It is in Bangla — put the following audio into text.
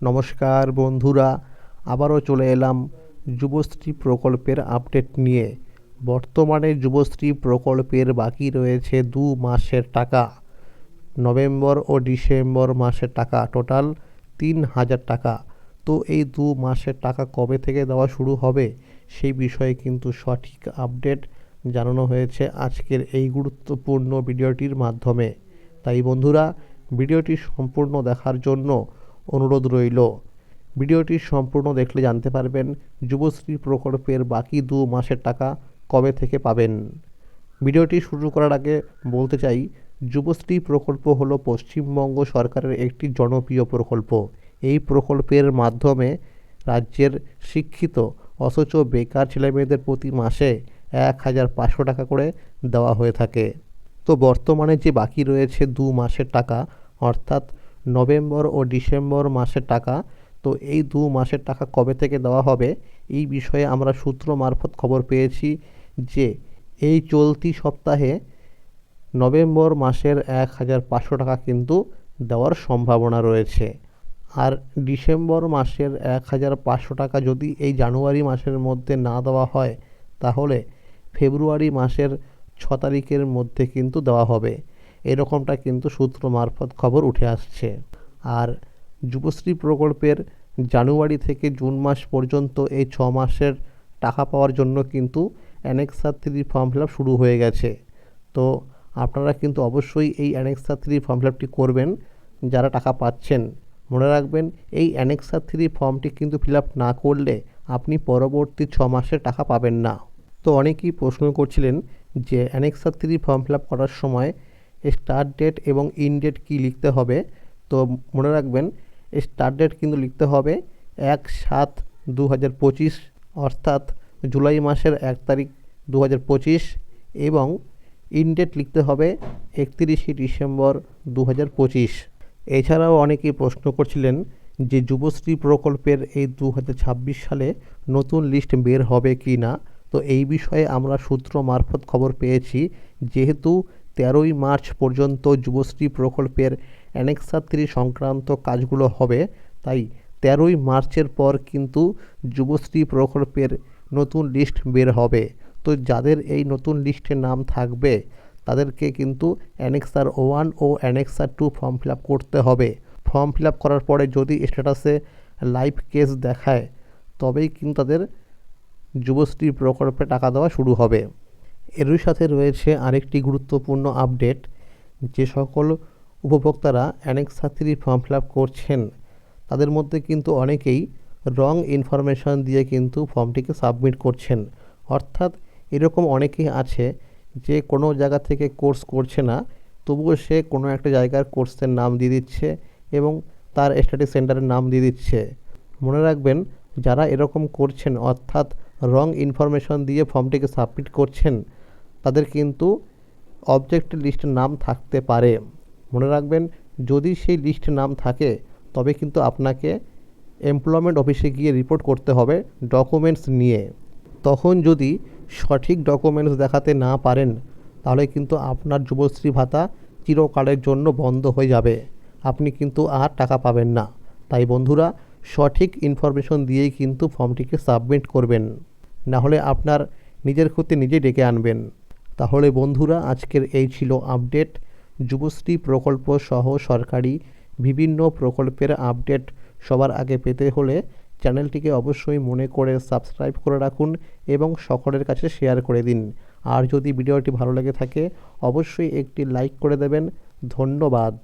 নমস্কার বন্ধুরা, আবারও চলে এলাম যুবশ্রী প্রকল্পের আপডেট নিয়ে। বর্তমানে যুবশ্রী প্রকল্পের বাকি রয়েছে 2 মাসের টাকা। নভেম্বর ও ডিসেম্বর মাসের টাকা টোটাল 3,000 টাকা। তো এই 2 মাসের টাকা কবে থেকে দেওয়া শুরু হবে সেই বিষয়ে কিন্তু সঠিক আপডেট জানানো হয়েছে আজকের এই গুরুত্বপূর্ণ ভিডিওটির মাধ্যমে। তাই বন্ধুরা, ভিডিওটি সম্পূর্ণ দেখার জন্য অনুরোধ রইল। ভিডিওটি সম্পূর্ণ দেখলে জানতে পারবেন যুবশ্রী প্রকল্পের বাকি 2 মাসের টাকা কবে থেকে পাবেন। ভিডিওটি শুরু করার আগে বলতে চাই, যুবশ্রী প্রকল্প হলো পশ্চিমবঙ্গ সরকারের একটি জনপ্রিয় প্রকল্প। এই প্রকল্পের মাধ্যমে রাজ্যের শিক্ষিত অথচ বেকার ছেলেমেয়েদের প্রতি মাসে 1,500 টাকা করে দেওয়া হয়ে থাকে। তো বর্তমানে যে বাকি রয়েছে 2 মাসের টাকা, অর্থাৎ নভেম্বর ও ডিসেম্বর মাসের টাকা, তো এই 2 মাসের টাকা কবে থেকে দেওয়া হবে এই বিষয়ে আমরা সূত্র মারফত খবর পেয়েছি যে এই চলতি সপ্তাহে নভেম্বর মাসের 1,500 টাকা কিন্তু দেওয়ার সম্ভাবনা রয়েছে। আর ডিসেম্বর মাসের 1,500 টাকা যদি এই জানুয়ারি মাসের মধ্যে না দেওয়া হয়, তাহলে ফেব্রুয়ারি মাসের 6 তারিখের মধ্যে কিন্তু দেওয়া হবে, এরকমটা কিন্তু সূত্র মারফত খবর উঠে আসছে। আর যুবশ্রী প্রকল্পের জানুয়ারি থেকে জুন মাস পর্যন্ত এই 6 মাসের টাকা পাওয়ার জন্য কিন্তু অ্যানেক্সার 3 ফর্ম ফিল আপ শুরু হয়ে গেছে। তো আপনারা কিন্তু অবশ্যই এই অ্যানেক্সার 3 ফর্ম ফিল আপটি করবেন যারা টাকা পাচ্ছেন। মনে রাখবেন, এই অ্যানেক্সার 3 ফর্মটি কিন্তু ফিল আপ না করলে আপনি পরবর্তী 6 মাসের টাকা পাবেন না। তো অনেকেই প্রশ্ন করছিলেন যে অ্যানেক্সার 3 ফর্ম ফিল আপ করার সময় স্টার্ট ডেট এবং ইন ডেট কী লিখতে হবে। তো মনে রাখবেন, স্টার্ট ডেট কিন্তু লিখতে হবে 1/7/2025, অর্থাৎ জুলাই মাসের 1 তারিখ 2025, এবং ইন ডেট লিখতে হবে 31শে ডিসেম্বর 2025। এছাড়াও অনেকেই প্রশ্ন করছিলেন যে যুবশ্রী প্রকল্পের এই 2026 সালে নতুন লিস্ট বের হবে কি না। তো এই বিষয়ে আমরা সূত্র মারফত খবর পেয়েছি, যেহেতু 13ই মার্চ পর্যন্ত যুবশ্রী প্রকল্পের অ্যানেক্সার 3 সংক্রান্ত কাজগুলো হবে, তাই 13ই মার্চের পর কিন্তু যুবশ্রী প্রকল্পের নতুন লিস্ট বের হবে। তো যাদের এই নতুন লিস্টে নাম থাকবে তাদেরকে কিন্তু অ্যানেক্সার 1 ও অ্যানেক্সার 2 ফর্ম ফিল আপ করতে হবে। ফর্ম ফিল আপ করার পরে যদি স্ট্যাটাসে লাইভ কেস দেখায়, তবেই কিন্তু তাদের যুবশ্রী প্রকল্পে টাকা দেওয়া শুরু হবে। এরই সাথে রয়েছে আরেকটি গুরুত্বপূর্ণ আপডেট, যে সকল উপভোক্তারা অ্যানেক্সার 3 ফর্ম ফিল আপ করছেন তাদের মধ্যে কিন্তু অনেকেই রং ইনফরমেশান দিয়ে কিন্তু ফর্মটিকে সাবমিট করছেন। অর্থাৎ এরকম অনেকেই আছে যে কোনো জায়গা থেকে কোর্স করছে না, তবুও সে কোনো একটা জায়গার কোর্সের নাম দিয়ে দিচ্ছে এবং তার স্টাডি সেন্টারের নাম দিয়ে দিচ্ছে। মনে রাখবেন, যারা এরকম করছেন অর্থাৎ রং ইনফরমেশন দিয়ে ফর্মটিকে সাবমিট করছেন, তাদের কিন্তু অবজেক্টেড লিস্টের নাম থাকতে পারে। মনে রাখবেন, যদি সেই লিস্টে নাম থাকে তবে কিন্তু আপনাকে এমপ্লয়মেন্ট অফিসে গিয়ে রিপোর্ট করতে হবে ডকুমেন্টস নিয়ে। তখন যদি সঠিক ডকুমেন্টস দেখাতে না পারেন, তাহলে কিন্তু আপনার যুবশ্রী ভাতা চিরকালের জন্য বন্ধ হয়ে যাবে, আপনি কিন্তু আর টাকা পাবেন না। তাই বন্ধুরা, সঠিক ইনফরমেশন দিয়েই কিন্তু ফর্মটিকে সাবমিট করবেন, না হলে আপনার নিজের ক্ষতি নিজেই ডেকে আনবেন। তাহলে বন্ধুরা, আজকের এই ছিল আপডেট। যুবশ্রী প্রকল্প সহ সরকারি বিভিন্ন প্রকল্পের আপডেট সবার আগে পেতে হলে চ্যানেলটিকে অবশ্যই মনে করে সাবস্ক্রাইব করে রাখুন এবং সকলের কাছে শেয়ার করে দিন। আর যদি ভিডিওটি ভালো লেগে থাকে অবশ্যই একটি লাইক করে দেবেন। ধন্যবাদ।